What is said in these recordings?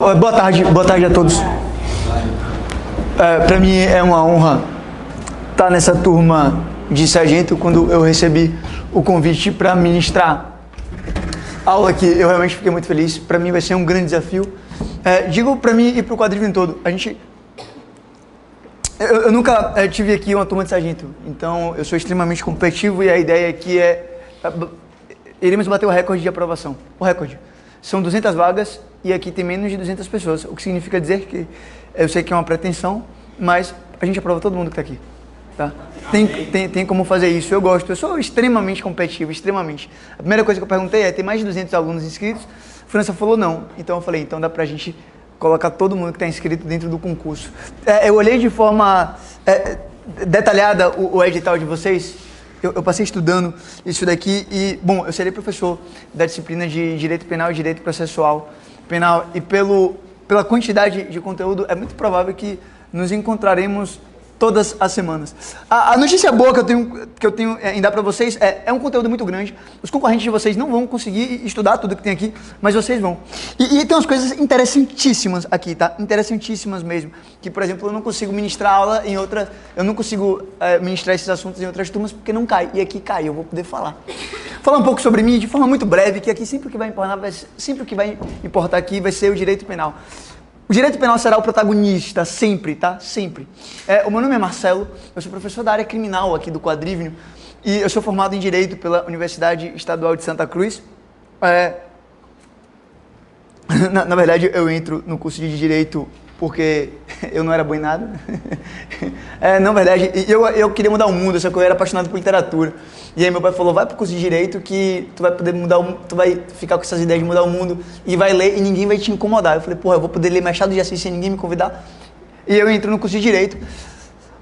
Boa tarde a todos. Para mim é uma honra estar nessa turma de sargento quando eu recebi o convite para ministrar aula aqui. Eu realmente fiquei muito feliz. Para mim vai ser um grande desafio. Digo para mim e para o quadrívio todo, eu nunca tive aqui uma turma de sargento, então eu sou extremamente competitivo e a ideia aqui iremos bater o recorde de aprovação. O recorde. São 200 vagas e aqui tem menos de 200 pessoas, o que significa dizer que eu sei que é uma pretensão, mas a gente aprova todo mundo que está aqui. Tá? Tem como fazer isso, eu sou extremamente competitivo, extremamente. A primeira coisa que eu perguntei é, tem mais de 200 alunos inscritos? A França falou não, então eu falei, então dá pra gente colocar todo mundo que está inscrito dentro do concurso. Eu olhei de forma detalhada o edital de vocês, eu passei estudando isso daqui e, bom, eu serei professor da disciplina de Direito Penal e Direito Processual Penal e pela quantidade de conteúdo é muito provável que nos encontraremos todas as semanas. A notícia boa que eu tenho em dar para vocês é um conteúdo muito grande. Os concorrentes de vocês não vão conseguir estudar tudo que tem aqui, mas vocês vão. E tem umas coisas interessantíssimas aqui, tá? Interessantíssimas mesmo. Que, por exemplo, eu não consigo ministrar aula em outra... Eu não consigo ministrar esses assuntos em outras turmas porque não cai. E aqui cai, eu vou poder falar. Falar um pouco sobre mim de forma muito breve, que aqui sempre o que vai importar aqui vai ser o direito penal. O direito penal será o protagonista, sempre, tá? Sempre. O meu nome é Marcelo, eu sou professor da área criminal aqui do Quadrívio e eu sou formado em Direito pela Universidade Estadual de Santa Cruz. Na verdade, eu entro no curso de Direito porque eu não era bom em nada. Na verdade, eu queria mudar o mundo, só que eu era apaixonado por literatura. E aí meu pai falou, vai pro curso de Direito que tu vai poder mudar tu vai ficar com essas ideias de mudar o mundo e vai ler e ninguém vai te incomodar. Eu falei, porra, eu vou poder ler Machado de Assis sem ninguém me convidar? E eu entro no curso de Direito.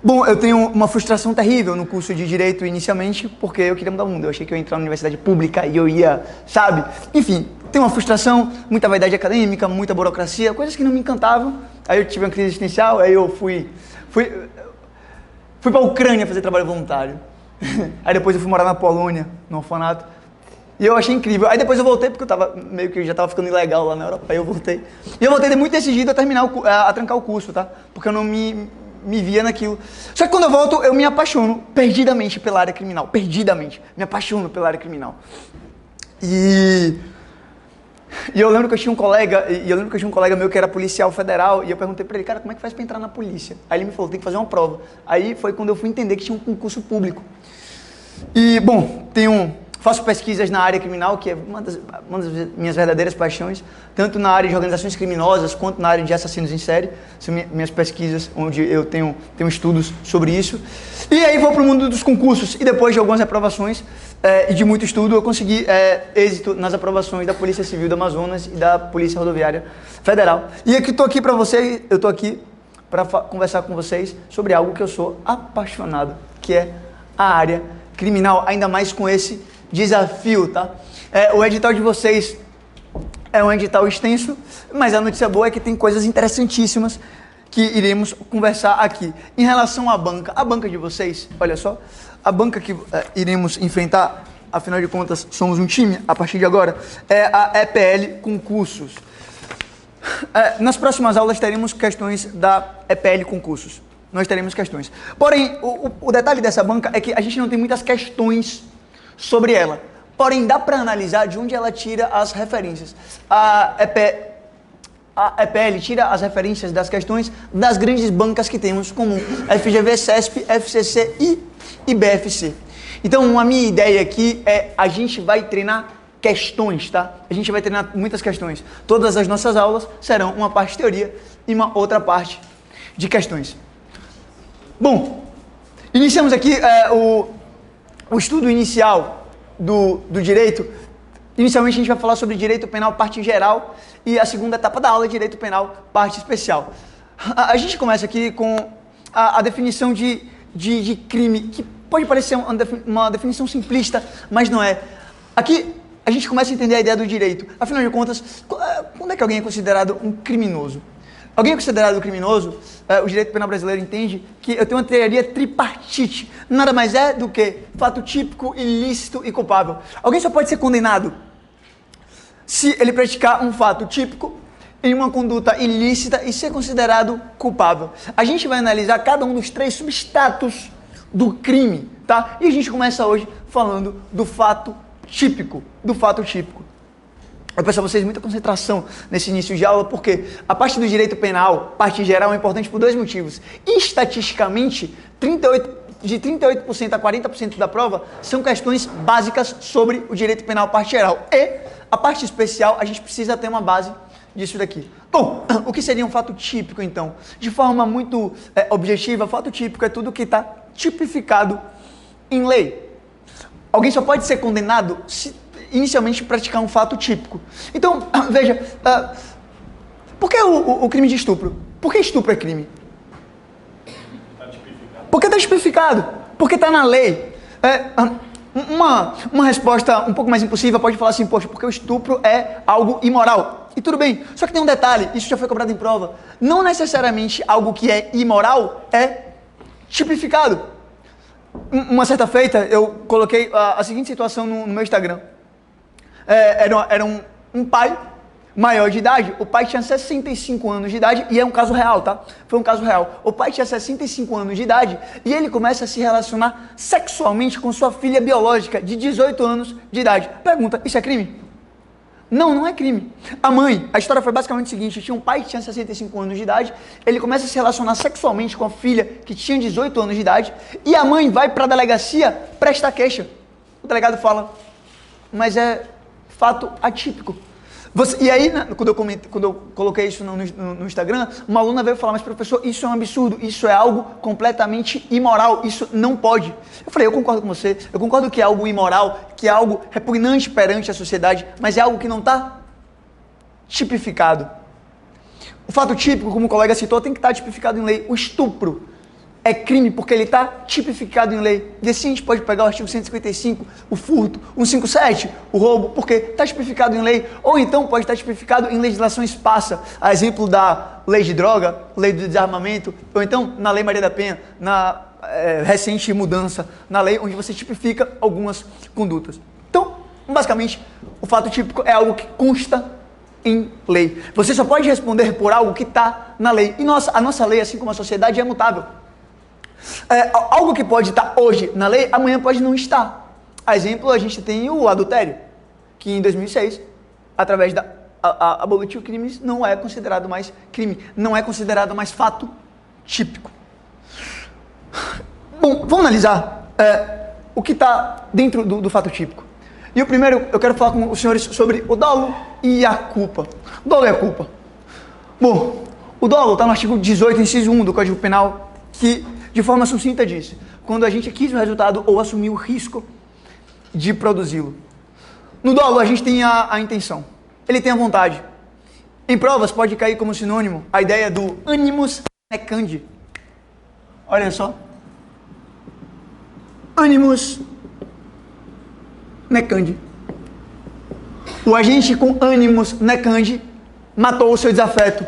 Bom, eu tenho uma frustração terrível no curso de Direito inicialmente, porque eu queria mudar o mundo. Eu achei que eu ia entrar na universidade pública e eu ia, sabe? Enfim, tem uma frustração, muita vaidade acadêmica, muita burocracia, coisas que não me encantavam. Aí eu tive uma crise existencial, aí eu fui pra Ucrânia fazer trabalho voluntário. Aí depois eu fui morar na Polônia, no orfanato. E eu achei incrível. Aí depois eu voltei, porque eu tava meio que já tava ficando ilegal lá na Europa. Aí eu voltei. E eu voltei muito decidido a terminar, a trancar o curso, tá? Porque eu não me via naquilo. Só que quando eu volto, eu me apaixono perdidamente pela área criminal. Perdidamente. Me apaixono pela área criminal. E eu lembro que eu tinha um colega meu que era policial federal, e eu perguntei pra ele, cara, como é que faz pra entrar na polícia? Aí ele me falou, tem que fazer uma prova. Aí foi quando eu fui entender que tinha um concurso público. E, bom, faço pesquisas na área criminal, que é uma das minhas verdadeiras paixões, tanto na área de organizações criminosas, quanto na área de assassinos em série. São minhas pesquisas, onde eu tenho estudos sobre isso. E aí vou para o mundo dos concursos, e depois de algumas aprovações e de muito estudo, eu consegui êxito nas aprovações da Polícia Civil do Amazonas e da Polícia Rodoviária Federal. E aqui estou aqui para vocês, eu estou aqui para conversar com vocês sobre algo que eu sou apaixonado, que é a área criminal, ainda mais com esse desafio, tá? O edital de vocês é um edital extenso, mas a notícia boa é que tem coisas interessantíssimas que iremos conversar aqui. Em relação à banca, a banca de vocês, olha só, a banca que iremos enfrentar, afinal de contas, somos um time, a partir de agora, é a EPL Concursos. Nas próximas aulas teremos questões da EPL Concursos. Nós teremos questões. Porém, o detalhe dessa banca é que a gente não tem muitas questões sobre ela. Porém, dá para analisar de onde ela tira as referências. A EPL tira as referências das questões das grandes bancas que temos, como FGV, CESP, FCC e BFC. Então, a minha ideia aqui é a gente vai treinar questões, tá? A gente vai treinar muitas questões. Todas as nossas aulas serão uma parte de teoria e uma outra parte de questões. Bom, iniciamos aqui o estudo inicial do direito. Inicialmente a gente vai falar sobre direito penal, parte geral, e a segunda etapa da aula é direito penal, parte especial. A gente começa aqui com a definição de crime, que pode parecer uma definição simplista, mas não é. Aqui a gente começa a entender a ideia do direito. Afinal de contas, quando é que alguém é considerado um criminoso? Alguém é considerado criminoso, o direito penal brasileiro entende que eu tenho uma teoria tripartite. Nada mais é do que fato típico, ilícito e culpável. Alguém só pode ser condenado se ele praticar um fato típico, em uma conduta ilícita e ser considerado culpável. A gente vai analisar cada um dos 3 substratos do crime, tá? E a gente começa hoje falando do fato típico, Eu peço a vocês muita concentração nesse início de aula, porque a parte do direito penal, parte geral, é importante por 2 motivos. Estatisticamente, de 38% a 40% da prova são questões básicas sobre o direito penal, parte geral. E a parte especial, a gente precisa ter uma base disso daqui. Bom, o que seria um fato típico, então? De forma muito objetiva, fato típico é tudo que está tipificado em lei. Alguém só pode ser condenado se inicialmente praticar um fato típico. Então, veja, por que o crime de estupro? Por que estupro é crime? Porque está tipificado, porque está na lei. Uma resposta um pouco mais impulsiva pode falar assim, poxa, porque o estupro é algo imoral. E tudo bem, só que tem um detalhe, isso já foi cobrado em prova. Não necessariamente algo que é imoral é tipificado. Uma certa feita, eu coloquei a seguinte situação no meu Instagram. Era um pai maior de idade, o pai tinha 65 anos de idade, e é um caso real, tá? Foi um caso real. O pai tinha 65 anos de idade e ele começa a se relacionar sexualmente com sua filha biológica de 18 anos de idade. Pergunta, isso é crime? Não, não é crime. A história foi basicamente o seguinte, tinha um pai que tinha 65 anos de idade, ele começa a se relacionar sexualmente com a filha que tinha 18 anos de idade, e a mãe vai para a delegacia prestar queixa. O delegado fala, mas é fato atípico. E aí, quando eu coloquei isso no Instagram, uma aluna veio falar, mas professor, isso é um absurdo, isso é algo completamente imoral, isso não pode. Eu falei, eu concordo com você, eu concordo que é algo imoral, que é algo repugnante perante a sociedade, mas é algo que não está tipificado. O fato típico, como o colega citou, tem que estar tipificado em lei. O estupro é crime porque ele está tipificado em lei. E assim a gente pode pegar o artigo 155, o furto, 157, o roubo, porque está tipificado em lei. Ou então pode estar tipificado em legislação esparsa, a exemplo da lei de droga, lei do desarmamento, ou então na lei Maria da Penha, na recente mudança na lei, onde você tipifica algumas condutas. Então, basicamente, o fato típico é algo que consta em lei. Você só pode responder por algo que está na lei. E a nossa lei, assim como a sociedade, é mutável. Algo que pode estar hoje na lei, amanhã pode não estar. A exemplo, a gente tem o adultério, que em 2006, através da abolitiu crimes, não é considerado mais crime, não é considerado mais fato típico. Bom, vamos analisar o que está dentro do fato típico. E o primeiro, eu quero falar com os senhores sobre o dolo e a culpa. O dolo e a culpa. Bom, o dolo está no artigo 18, inciso 1 do Código Penal, que de forma sucinta diz, quando a gente quis o resultado ou assumiu o risco de produzi-lo. No dolo a gente tem a intenção, ele tem a vontade. Em provas pode cair como sinônimo a ideia do animus necandi. Olha só. Animus necandi. O agente com animus necandi matou o seu desafeto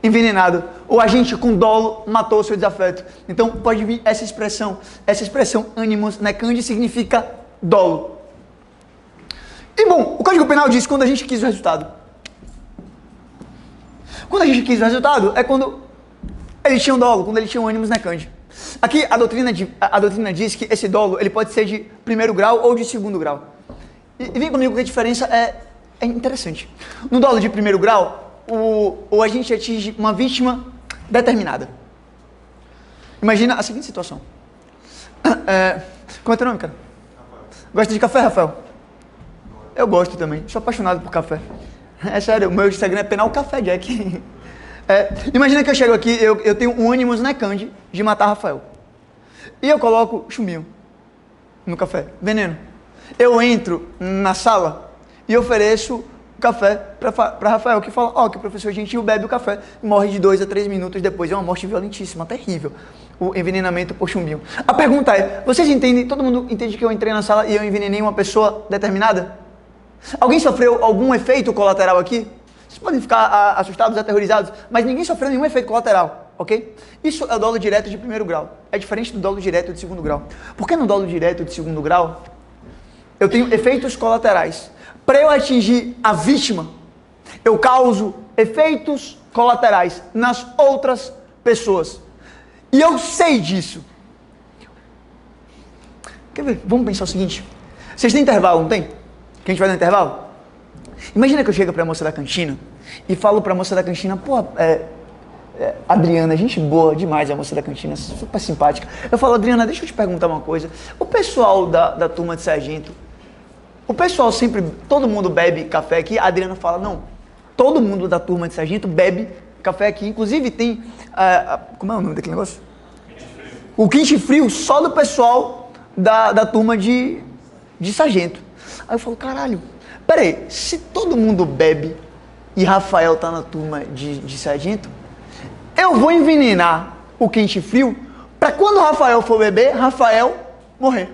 envenenado. O agente com dolo matou o seu desafeto. Então pode vir essa expressão. Essa expressão animus necandi significa dolo. E bom, o Código Penal diz quando a gente quis o resultado. Quando a gente quis o resultado é quando ele tinha um dolo, quando ele tinha um animus necandi. Aqui a doutrina diz que esse dolo ele pode ser de primeiro grau ou de segundo grau. E vem comigo que a diferença é interessante. No dolo de primeiro grau, o agente atinge uma vítima determinada. Imagina a seguinte situação. Como é teu nome, cara? Rafael. Gosta de café, Rafael? Eu gosto também. Sou apaixonado por café. É sério, o meu Instagram é Penal Café Jack. Imagina que eu chego aqui, eu tenho um animus necandi de matar Rafael. E eu coloco chumbinho no café, veneno. Eu entro na sala e ofereço café para Rafael, que fala, que o professor gentil bebe o café e morre de 2 a 3 minutos depois. É uma morte violentíssima, terrível, o envenenamento por chumbinho. A pergunta é, vocês entendem, todo mundo entende que eu entrei na sala e eu envenenei uma pessoa determinada? Alguém sofreu algum efeito colateral aqui? Vocês podem ficar assustados, aterrorizados, mas ninguém sofreu nenhum efeito colateral, ok? Isso é o dolo direto de primeiro grau. É diferente do dolo direto de segundo grau. Porque no dolo direto de segundo grau, eu tenho efeitos colaterais. Para eu atingir a vítima, eu causo efeitos colaterais nas outras pessoas. E eu sei disso. Quer ver? Vamos pensar o seguinte. Vocês têm intervalo, não tem? Que a gente vai no intervalo? Imagina que eu chego pra moça da cantina e falo pra moça da cantina, pô, Adriana, gente boa demais, a moça da cantina, super simpática. Eu falo, Adriana, deixa eu te perguntar uma coisa. O pessoal da turma de sargento, o pessoal sempre, todo mundo bebe café aqui? A Adriana fala, não, todo mundo da turma de sargento bebe café aqui. Inclusive tem, como é o nome daquele negócio? O quente frio só do pessoal da turma de sargento. Aí eu falo, caralho, peraí, se todo mundo bebe e Rafael tá na turma de sargento, eu vou envenenar o quente frio para quando o Rafael for beber, Rafael morrer.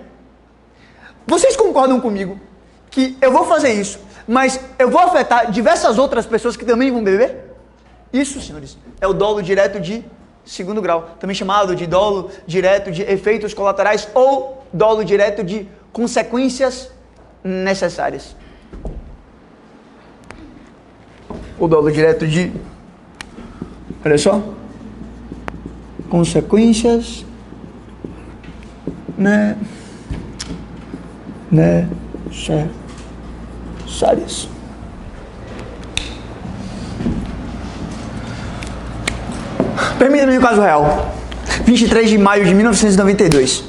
Vocês concordam comigo que eu vou fazer isso, mas eu vou afetar diversas outras pessoas que também vão beber? Isso, senhores, é o dolo direto de segundo grau, também chamado de dolo direto de efeitos colaterais ou dolo direto de consequências necessárias. O dolo direto de, olha só, consequências necessárias. Permita-me um caso real. 23 de maio de 1992.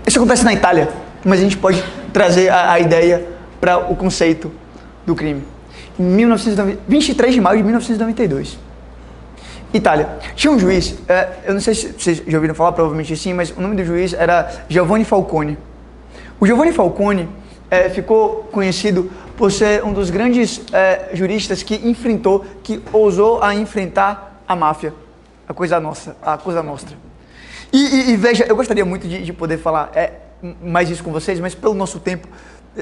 Isso acontece na Itália, mas a gente pode trazer a ideia para o conceito do crime. 23 de maio de 1992. Itália. Tinha um juiz, eu não sei se vocês já ouviram falar, provavelmente sim, mas o nome do juiz era Giovanni Falcone. O Giovanni Falcone ficou conhecido por ser um dos grandes juristas que ousou a enfrentar a máfia, a coisa nossa, a coisa nostra. E veja, eu gostaria muito de poder falar mais isso com vocês, mas pelo nosso tempo,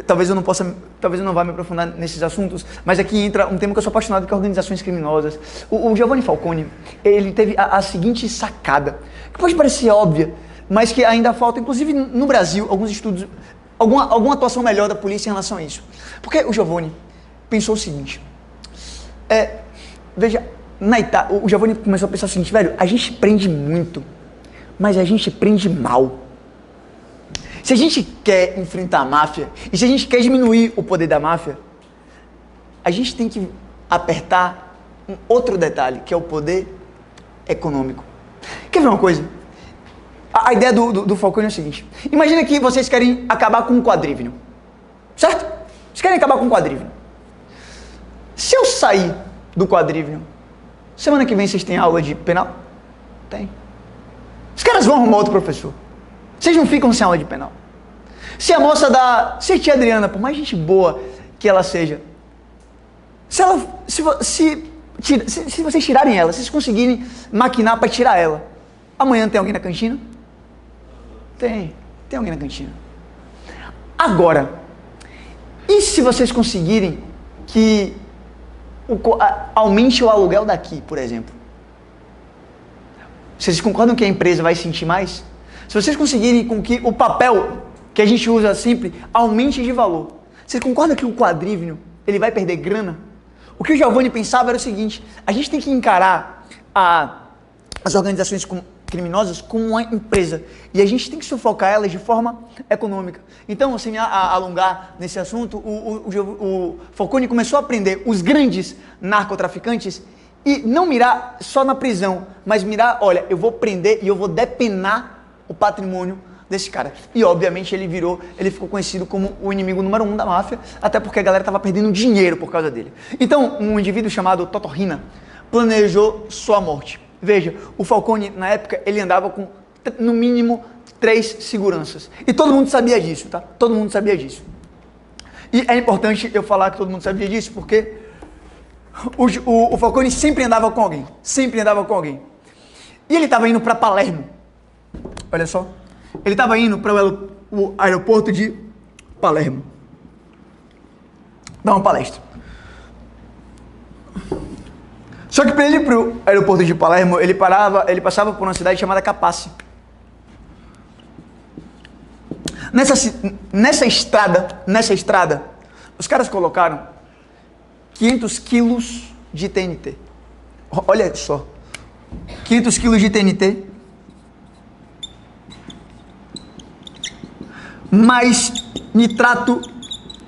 talvez eu não vá me aprofundar nesses assuntos, mas aqui entra um tema que eu sou apaixonado, que é organizações criminosas. O Giovanni Falcone, ele teve a seguinte sacada, que pode parecer óbvia, mas que ainda falta, inclusive no Brasil, alguns estudos, alguma atuação melhor da polícia em relação a isso. Porque o Giovanni pensou o seguinte, veja, na Itália, o Giovanni começou a pensar o seguinte, velho, a gente prende muito, mas a gente prende mal. Se a gente quer enfrentar a máfia, e se a gente quer diminuir o poder da máfia, a gente tem que apertar um outro detalhe, que é o poder econômico. Quer ver uma coisa? A ideia do Falcone é o seguinte, imagina que vocês querem acabar com um quadrívio, certo? Vocês querem acabar com um quadrívio. Se eu sair do quadrívio, semana que vem vocês têm aula de penal? Tem. Os caras vão arrumar outro professor. Vocês não ficam sem aula de penal. Se a moça se a tia Adriana, por mais gente boa que ela seja, se vocês tirarem ela, se vocês conseguirem maquinar para tirar ela, amanhã tem alguém na cantina? Tem alguém na cantina. Agora, e se vocês conseguirem que aumente o aluguel daqui, por exemplo? Vocês concordam que a empresa vai sentir mais? Se vocês conseguirem com que o papel que a gente usa sempre aumente de valor, vocês concordam que o quadrívio ele vai perder grana? O que o Giovanni pensava era o seguinte, a gente tem que encarar as organizações criminosas como uma empresa e a gente tem que sufocar elas de forma econômica. Então, sem me alongar nesse assunto, o Falcone começou a aprender os grandes narcotraficantes e não mirar só na prisão, mas mirar, olha, eu vou prender e eu vou depenar o patrimônio desse cara. E obviamente ele ficou conhecido como o inimigo número 1 da máfia, até porque a galera estava perdendo dinheiro por causa dele. Então, um indivíduo chamado Toto Riina planejou sua morte. Veja, o Falcone, na época, ele andava com, no mínimo, 3 seguranças. E todo mundo sabia disso, tá? Todo mundo sabia disso. E é importante eu falar que todo mundo sabia disso, porque o Falcone sempre andava com alguém. Sempre andava com alguém. E ele estava indo para Palermo. Olha só. Ele estava indo para o aeroporto de Palermo. Dar uma palestra. Só que para ele ir para o aeroporto de Palermo, ele passava por uma cidade chamada Capaci. Nessa estrada, os caras colocaram 500 quilos de TNT. Olha só. 500 quilos de TNT. Mais nitrato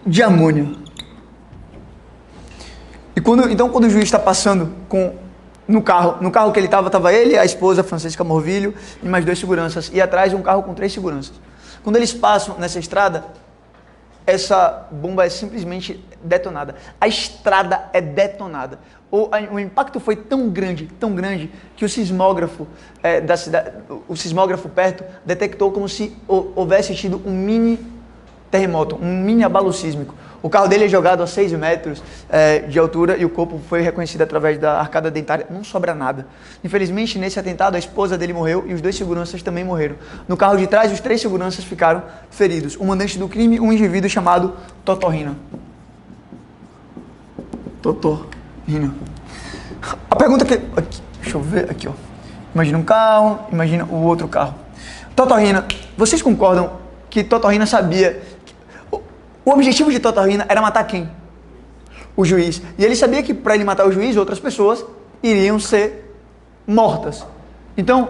de amônio. E então quando o juiz está passando no carro que ele estava ele, a esposa Francisca Morvilho e mais 2 seguranças, e atrás um carro com 3 seguranças. Quando eles passam nessa estrada, essa bomba é simplesmente detonada. A estrada é detonada. O impacto foi tão grande, que o sismógrafo da cidade, o sismógrafo perto, detectou como se houvesse tido um mini terremoto, um mini abalo sísmico. O carro dele é jogado a 6 metros de altura e o corpo foi reconhecido através da arcada dentária. Não sobra nada. Infelizmente, nesse atentado, a esposa dele morreu e os 2 seguranças também morreram. No carro de trás, os 3 seguranças ficaram feridos. O mandante do crime, um indivíduo chamado Totorrina. Totorrina. A pergunta que... deixa eu ver aqui, ó. Imagina um carro, imagina o outro carro. Totorrina, vocês concordam que Totorrina sabia... O objetivo de Totorrina era matar quem? O juiz. E ele sabia que para ele matar o juiz, outras pessoas iriam ser mortas. Então,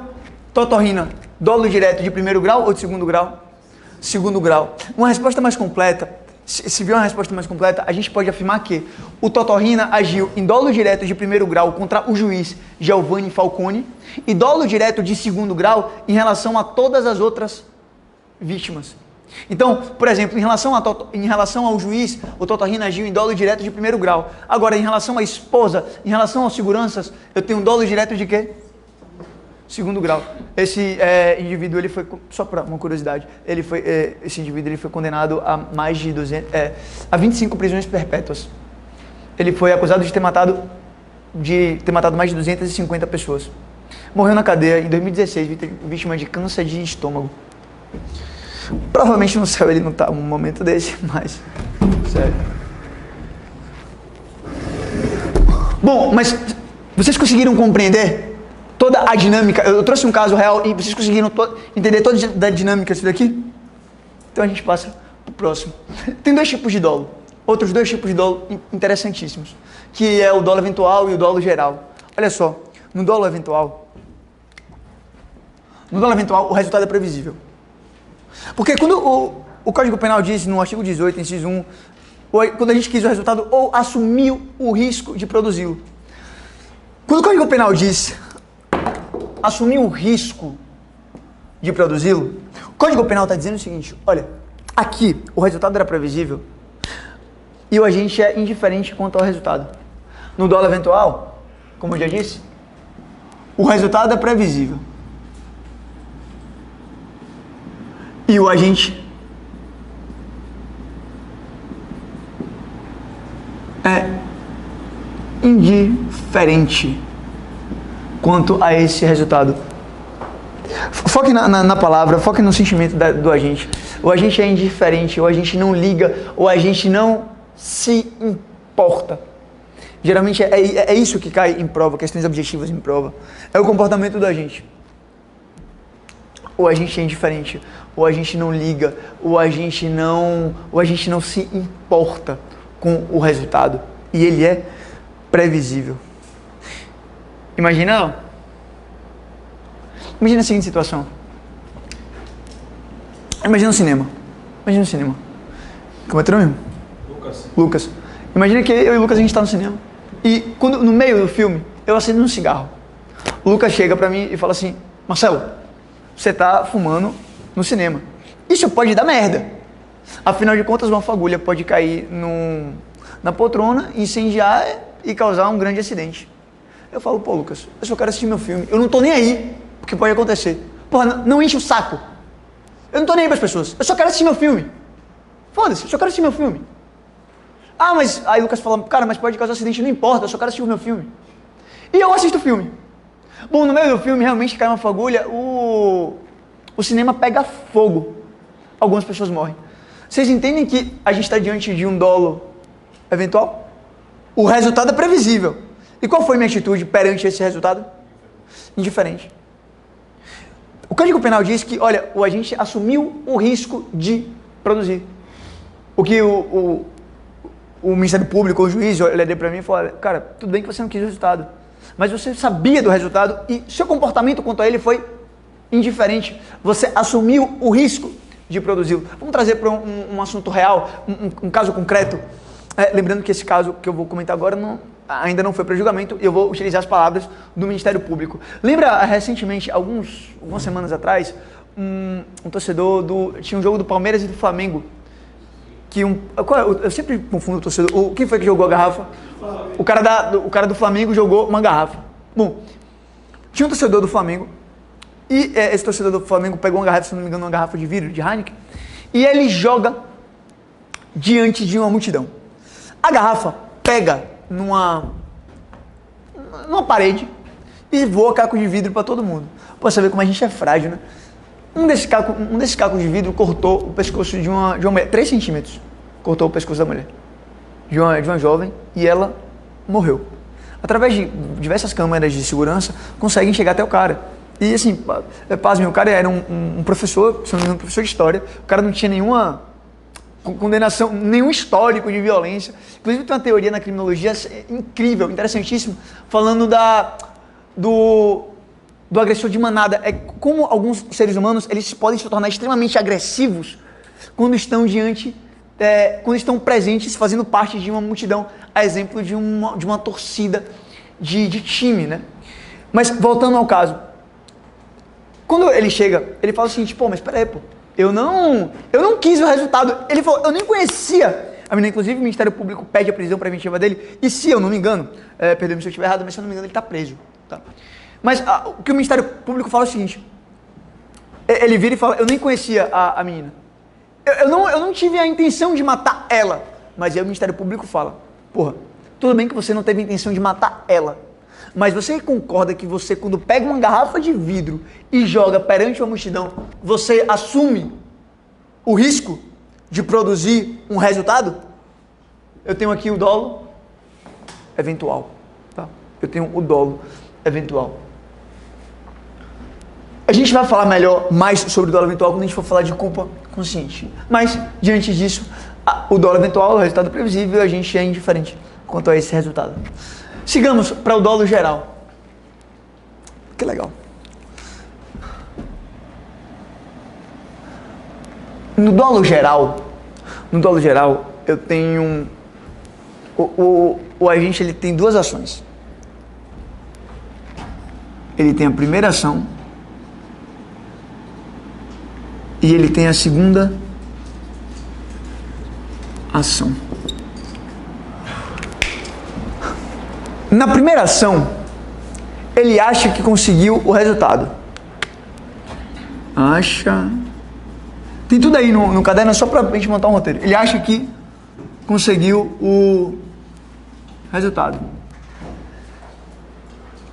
Totorrina, dolo direto de 1º grau ou de 2º grau? 2º grau. Uma resposta mais completa, se vier uma resposta mais completa, a gente pode afirmar que o Totorrina agiu em dolo direto de 1º grau contra o juiz Giovanni Falcone e dolo direto de 2º grau em relação a todas as outras vítimas. Então, por exemplo, em relação ao juiz, o Totorrina agiu em dolo direto de 1º grau. Agora, em relação à esposa, em relação aos seguranças, eu tenho um dolo direto de quê? 2º grau. Esse indivíduo, ele foi, só por uma curiosidade, esse indivíduo ele foi condenado a mais de 25 prisões perpétuas. Ele foi acusado de ter matado mais de 250 pessoas. Morreu na cadeia em 2016, vítima de câncer de estômago. Provavelmente no céu ele não está num momento desse, mas... sério. Bom, mas vocês conseguiram compreender toda a dinâmica? Eu trouxe um caso real e vocês conseguiram entender toda a dinâmica disso daqui? Então a gente passa para o próximo. Tem 2 tipos de dolo. Outros 2 tipos de dolo interessantíssimos. Que é o dolo eventual e o dolo geral. Olha só, no dolo eventual o resultado é previsível. Porque quando o Código Penal diz, no artigo 18, inciso 1, quando a gente quis o resultado ou assumiu o risco de produzi-lo. Quando o Código Penal diz assumir o risco de produzi-lo, o Código Penal está dizendo o seguinte, olha, aqui o resultado era previsível e o agente é indiferente quanto ao resultado. No dolo eventual, como eu já disse, o resultado é previsível. E o agente é indiferente quanto a esse resultado. Foque na palavra, foque no sentimento do agente. O agente é indiferente, o agente não liga, o agente não se importa. Geralmente é isso que cai em prova, questões objetivas em prova. É o comportamento do agente. O agente é indiferente, o agente não liga, o agente não se importa com o resultado. E ele é previsível. Imagina a seguinte situação. Imagina um cinema. Como é teu nome? Lucas. Imagina que eu e o Lucas a gente está no cinema. E quando, no meio do filme, eu acendo um cigarro. O Lucas chega pra mim e fala assim, Marcelo, você tá fumando no cinema. Isso pode dar merda. Afinal de contas, uma fagulha pode cair na poltrona, incendiar e causar um grande acidente. Eu falo, pô, Lucas, eu só quero assistir meu filme. Eu não tô nem aí o que pode acontecer. Porra, não enche o saco. Eu não tô nem aí pras pessoas. Eu só quero assistir meu filme. Foda-se, eu só quero assistir meu filme. Ah, mas... Aí o Lucas fala, cara, mas pode causar acidente, não importa, eu só quero assistir o meu filme. E eu assisto o filme. Bom, no meio do filme, realmente cai uma fagulha, o cinema pega fogo. Algumas pessoas morrem. Vocês entendem que a gente está diante de um dolo eventual? O resultado é previsível. E qual foi minha atitude perante esse resultado? Indiferente. O Código Penal diz que, olha, o agente assumiu o risco de produzir. O que o o Ministério Público, o juiz, olhou para mim e falou, cara, tudo bem que você não quis o resultado, mas você sabia do resultado e seu comportamento quanto a ele foi indiferente. Você assumiu o risco de produzi-lo. Vamos trazer para um assunto real, um caso concreto. Lembrando que esse caso que eu vou comentar agora ainda não foi para julgamento, e eu vou utilizar as palavras do Ministério Público. Lembra recentemente, algumas semanas atrás, um torcedor tinha um jogo do Palmeiras e do Flamengo, que eu sempre confundo o torcedor. Quem foi que jogou a garrafa? O cara do Flamengo jogou uma garrafa. Bom, tinha um torcedor do Flamengo, e esse torcedor do Flamengo pegou uma garrafa, se não me engano, uma garrafa de vidro, de Heineken, e ele joga diante de uma multidão. A garrafa pega numa parede e voa caco de vidro para todo mundo. Pô, você vê como a gente é frágil, né? Um desses cacos de vidro cortou o pescoço de uma mulher, 3 centímetros. Cortou o pescoço da mulher, de uma jovem, e ela morreu. Através de diversas câmeras de segurança, conseguem chegar até o cara. E assim, pasmem, o cara era um professor, se não me engano, um professor de história. O cara não tinha nenhuma condenação, nenhum histórico de violência. Inclusive tem uma teoria na criminologia incrível, interessantíssima, falando do agressor de manada. É como alguns seres humanos, eles podem se tornar extremamente agressivos quando estão quando estão presentes, fazendo parte de uma multidão, a exemplo de uma torcida de time, né? Mas voltando ao caso, quando ele chega, ele fala o seguinte, pô, mas peraí, pô, eu não quis o resultado. Ele falou, eu nem conhecia a menina. Inclusive o Ministério Público pede a prisão preventiva dele, e se eu não me engano, perdoe-me se eu estiver errado, mas se eu não me engano ele está preso, tá? Mas o que o Ministério Público fala é o seguinte, ele vira e fala, eu nem conhecia a menina, eu não tive a intenção de matar ela, mas aí o Ministério Público fala, porra, tudo bem que você não teve a intenção de matar ela, mas você concorda que você, quando pega uma garrafa de vidro e joga perante uma multidão, você assume o risco de produzir um resultado? Eu tenho aqui o dolo eventual, tá? Eu tenho o dolo eventual. A gente vai falar mais sobre o dolo eventual quando a gente for falar de culpa consciente. Mas, diante disso, o dolo eventual, o resultado previsível, a gente é indiferente quanto a esse resultado. Sigamos para o dolo geral. Que legal. No dolo geral, eu tenho o agente, ele tem 2 ações. Ele tem a primeira ação e ele tem a segunda ação. Na primeira ação, ele acha que conseguiu o resultado. Tem tudo aí no caderno, só para a gente montar um roteiro. Ele acha que conseguiu o resultado.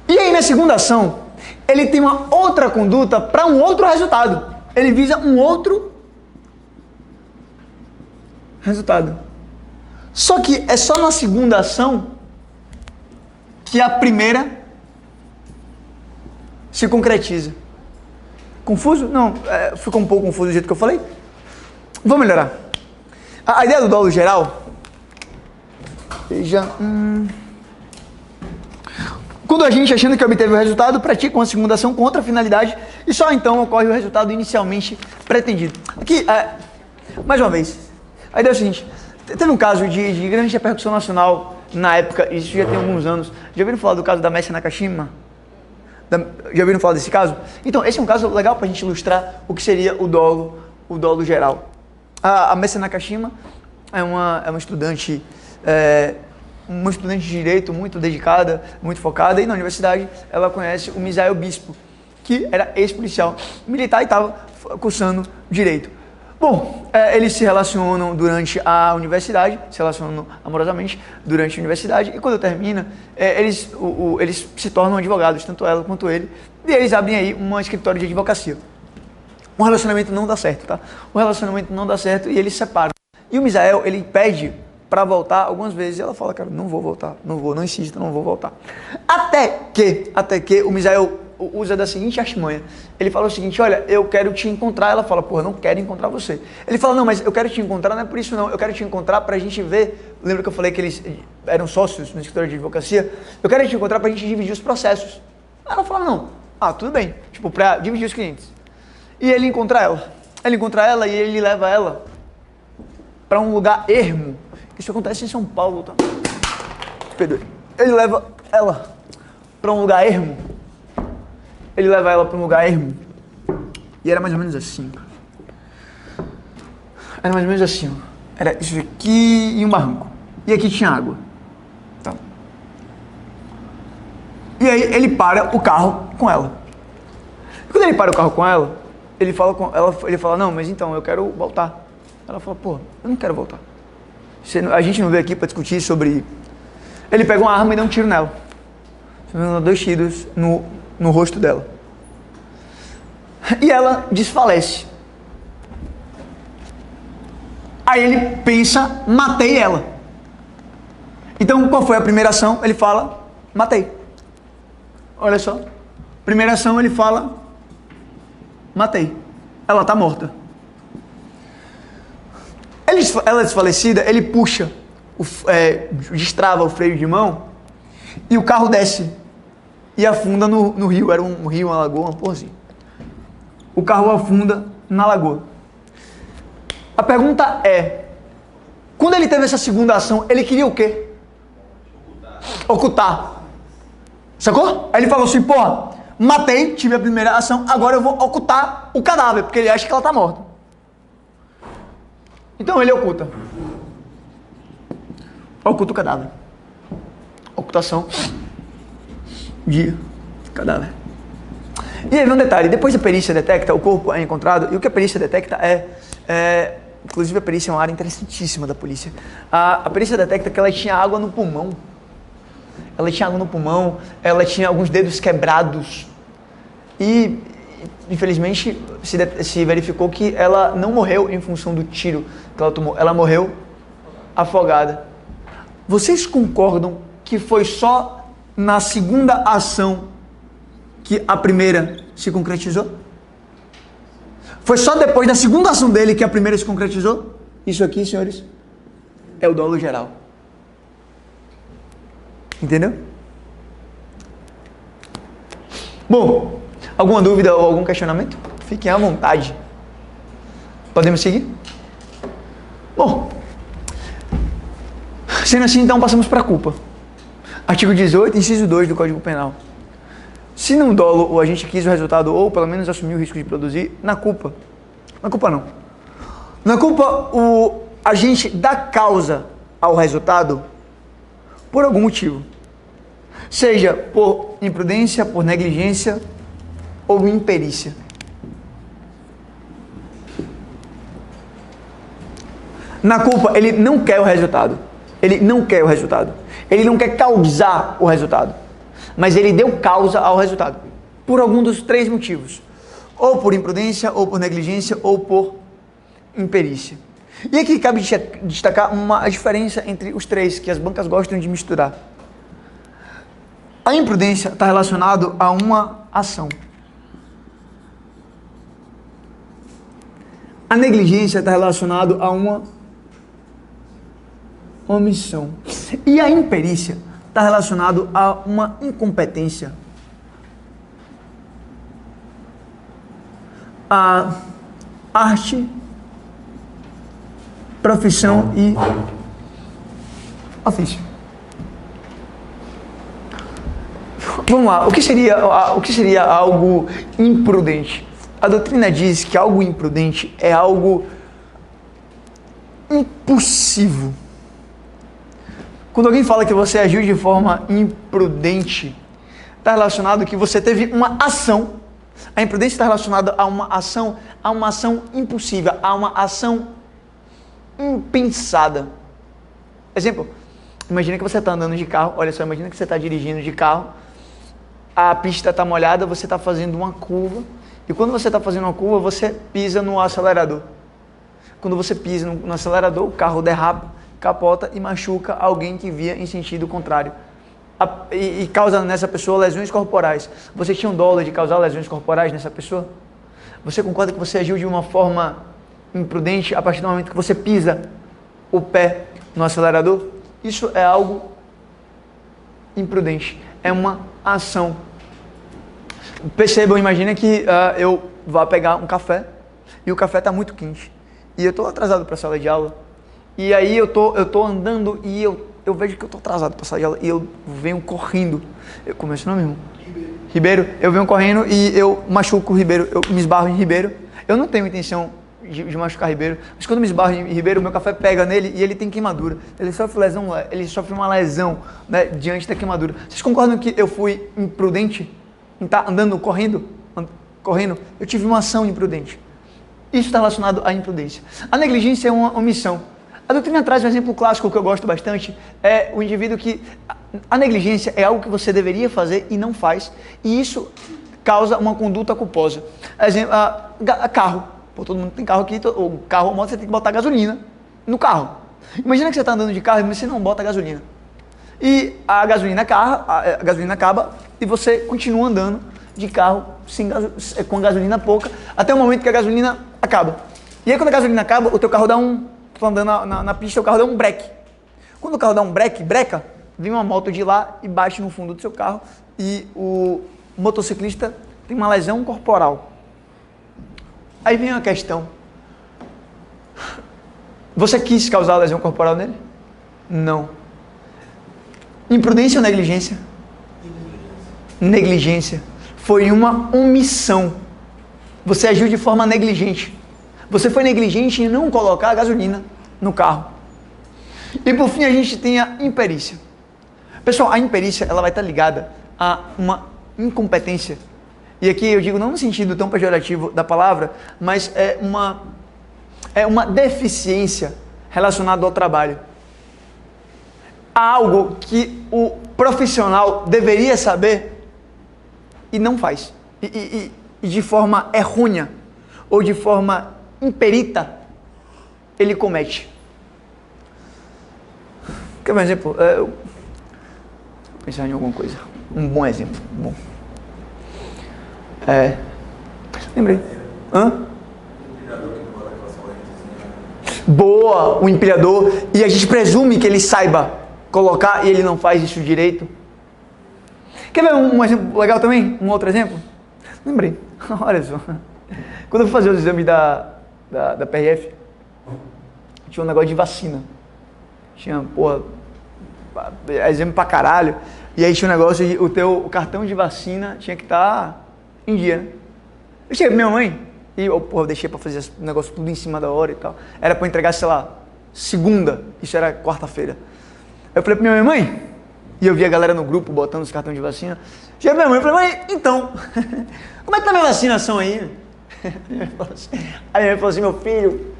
E aí, na segunda ação, ele tem uma outra conduta para um outro resultado. Ele visa um outro resultado. Só que é só na segunda ação que a primeira se concretiza. Confuso? Não, ficou um pouco confuso do jeito que eu falei. Vou melhorar. A ideia do dolo geral, veja, quando a gente, achando que obteve o resultado, pratica uma segunda ação com outra finalidade e só então ocorre o resultado inicialmente pretendido. Aqui, mais uma vez, a ideia é o seguinte, teve um caso de grande repercussão nacional na época, isso já tem alguns anos. Já ouviram falar do caso da Messi Nakashima? Já ouviram falar desse caso? Então, esse é um caso legal para a gente ilustrar o que seria o dolo geral. A Messi Nakashima é uma estudante de direito muito dedicada, muito focada, e na universidade ela conhece o Misael Bispo, que era ex-policial militar e estava cursando direito. Bom, eles se relacionam durante a universidade, se relacionam amorosamente durante a universidade, e quando termina, eles se tornam advogados, tanto ela quanto ele, e eles abrem aí uma escritório de advocacia. O relacionamento não dá certo, tá? O relacionamento não dá certo e eles se separam. E o Misael, ele pede para voltar algumas vezes, e ela fala, cara, não vou voltar, não insisto, não vou voltar. Até que o Misael usa da seguinte artimanha. Ele fala o seguinte, olha, eu quero te encontrar. Ela fala, porra, não quero encontrar você. Ele fala, não, mas eu quero te encontrar, não é por isso não. Eu quero te encontrar pra gente ver... Lembra que eu falei que eles eram sócios no escritório de advocacia? Eu quero te encontrar pra gente dividir os processos. Ela fala, não. Ah, tudo bem. Tipo, pra dividir os clientes. E ele encontra ela. Ele encontra ela e ele leva ela pra um lugar ermo. Isso acontece em São Paulo, tá? Perdoe. Ele leva ela pra um lugar ermo. Ele leva ela pra um lugar ermo. E era mais ou menos assim. Era mais ou menos assim, ó. Era isso aqui e um barranco. E aqui tinha água. Tá. E aí ele para o carro com ela. E quando ele para o carro com ela, ele fala, não, mas então, eu quero voltar. Ela fala, pô, eu não quero voltar. A gente não veio aqui pra discutir sobre... Ele pega uma arma e dá um tiro nela. 2 tiros no rosto dela. E ela desfalece. Aí ele pensa, matei ela. Então, qual foi a primeira ação? Ele fala, matei. Olha só. Primeira ação, ele fala, matei. Ela tá morta. Ela desfalecida, ele puxa, destrava o freio de mão e o carro desce e afunda no rio. Era um rio, uma lagoa, uma porra assim. O carro afunda na lagoa. A pergunta é, quando ele teve essa segunda ação, ele queria o quê? Ocultar. Sacou? Aí ele falou assim, porra, matei, tive a primeira ação, agora eu vou ocultar o cadáver, porque ele acha que ela tá morta. Então ele oculta. Oculta o cadáver. Ocultação de cadáver. E aí vem um detalhe, depois a perícia detecta, o corpo é encontrado, e o que a perícia detecta inclusive a perícia é uma área interessantíssima da polícia. A perícia detecta que ela tinha água no pulmão. Ela tinha água no pulmão, ela tinha alguns dedos quebrados. E, infelizmente, se verificou que ela não morreu em função do tiro que ela tomou. Ela morreu afogada. Vocês concordam que foi só na segunda ação que a primeira se concretizou? Foi só depois da segunda ação dele que a primeira se concretizou? Isso aqui, senhores, é o dolo geral. Entendeu? Bom, alguma dúvida ou algum questionamento? Fiquem à vontade. Podemos seguir? Bom, sendo assim, então passamos para a culpa. Artigo 18, inciso 2 do Código Penal. Se num dolo o agente quis o resultado ou pelo menos assumiu o risco de produzir, na culpa não. Na culpa o agente dá causa ao resultado por algum motivo. Seja por imprudência, por negligência ou imperícia. Na culpa, ele não quer o resultado. Ele não quer o resultado. Ele não quer causar o resultado. Mas ele deu causa ao resultado. Por algum dos 3 motivos. Ou por imprudência, ou por negligência, ou por imperícia. E aqui cabe destacar uma diferença entre os 3, que as bancas gostam de misturar. A imprudência está relacionada a uma ação. A negligência está relacionada a uma omissão. E a imperícia está relacionada a uma incompetência. A arte, profissão e ofício. Vamos lá, o que seria algo imprudente? A doutrina diz que algo imprudente é algo impulsivo. Quando alguém fala que você agiu de forma imprudente, está relacionado que você teve uma ação. A imprudência está relacionada a uma ação impulsiva, a uma ação impensada. Exemplo, imagina que você está andando de carro, olha só, imagina que você está dirigindo de carro, a pista está molhada, você está fazendo uma curva, e quando você está fazendo uma curva, você pisa no acelerador. Quando você pisa no acelerador, o carro derrapa, capota e machuca alguém que via em sentido contrário e causa nessa pessoa lesões corporais. Você tinha um dolo de causar lesões corporais nessa pessoa? Você concorda que você agiu de uma forma imprudente a partir do momento que você pisa o pé no acelerador? Isso é algo imprudente. É uma ação. Percebam, imagina que eu vá pegar um café e o café está muito quente. E eu estou atrasado para a sala de aula. E aí eu tô andando e eu vejo que eu estou atrasado para a sala de aula. E eu venho correndo. Como é esse nome, irmão? Ribeiro. Eu venho correndo e eu machuco o Ribeiro. Eu me esbarro em Ribeiro. Eu não tenho intenção de machucar Ribeiro. Mas quando eu me esbarro em Ribeiro, o meu café pega nele e ele tem queimadura. Ele sofre uma lesão, né, diante da queimadura. Vocês concordam que eu fui imprudente em estar andando, correndo? Eu tive uma ação imprudente. Isso está relacionado à imprudência. A negligência é uma omissão. A doutrina traz um exemplo clássico que eu gosto bastante. É o indivíduo que... A negligência é algo que você deveria fazer e não faz. E isso causa uma conduta culposa. Exemplo, carro. Pô, todo mundo tem carro aqui. O carro ou moto, você tem que botar gasolina no carro. Imagina que você está andando de carro e você não bota gasolina. E a gasolina acaba e você continua andando de carro com gasolina pouca até o momento que a gasolina acaba. E aí quando a gasolina acaba, o teu carro dá tô andando na pista, o carro dá um breque. Quando o carro dá um breca, vem uma moto de lá e bate no fundo do seu carro e o motociclista tem uma lesão corporal. Aí vem a questão. Você quis causar lesão corporal nele? Não. Imprudência ou negligência? Negligência. Foi uma omissão. Você agiu de forma negligente. Você foi negligente em não colocar a gasolina no carro. E por fim a gente tem a imperícia. Pessoal, a imperícia ela vai estar ligada a uma incompetência. E aqui eu digo não no sentido tão pejorativo da palavra, mas é uma deficiência relacionada ao trabalho. Há algo que o profissional deveria saber e não faz. E de forma errônea ou de forma imperita, ele comete. Quer ver um exemplo? Vou pensar em alguma coisa. Um bom exemplo. Bom. Lembrei. Boa, o empilhador. E a gente presume que ele saiba colocar e ele não faz isso direito. Quer ver um exemplo legal também? Um outro exemplo? Lembrei. Olha só. Quando eu fui fazer os exames da PRF, tinha um negócio de vacina. Tinha, exame pra caralho. E aí tinha um negócio de o teu cartão de vacina tinha que estar em dia, né? Eu cheguei pra minha mãe e eu deixei pra fazer o negócio tudo em cima da hora e tal. Era pra entregar, sei lá, segunda. Isso era quarta-feira. Eu falei pra minha mãe, e eu vi a galera no grupo botando os cartões de vacina. Cheguei pra minha mãe e falei, mãe, então, como é que tá a minha vacinação aí? Aí a minha mãe falou assim, meu filho,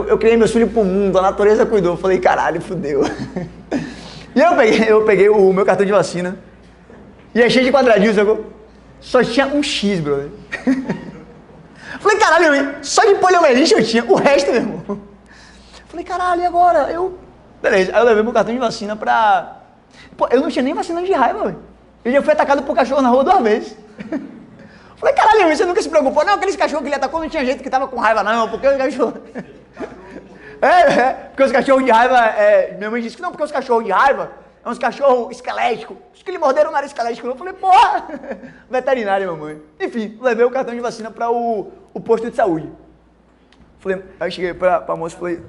eu criei meus filhos pro mundo, a natureza cuidou. Eu falei, caralho, fudeu. E eu peguei o meu cartão de vacina, e é cheio de quadradinhos, só tinha um X, brother. Falei, caralho, mãe, só de poliomielite eu tinha, o resto, meu irmão. Falei, caralho, e agora? Beleza, aí eu levei meu cartão de vacina pra... Pô, eu não tinha nem vacina de raiva, velho. Eu já fui atacado por cachorro na rua 2 vezes. Falei, caralho, você nunca se preocupou? Não, aqueles cachorros que ele atacou não tinha gente que tava com raiva, não, porque os cachorros... porque os cachorros de raiva... Minha mãe disse que não, porque os cachorros de raiva é uns cachorros esqueléticos. Os que lhe morderam o nariz esquelético. Eu falei, porra! Veterinária, mamãe. Enfim, levei o cartão de vacina para o posto de saúde. Falei, aí eu cheguei pra moça e falei...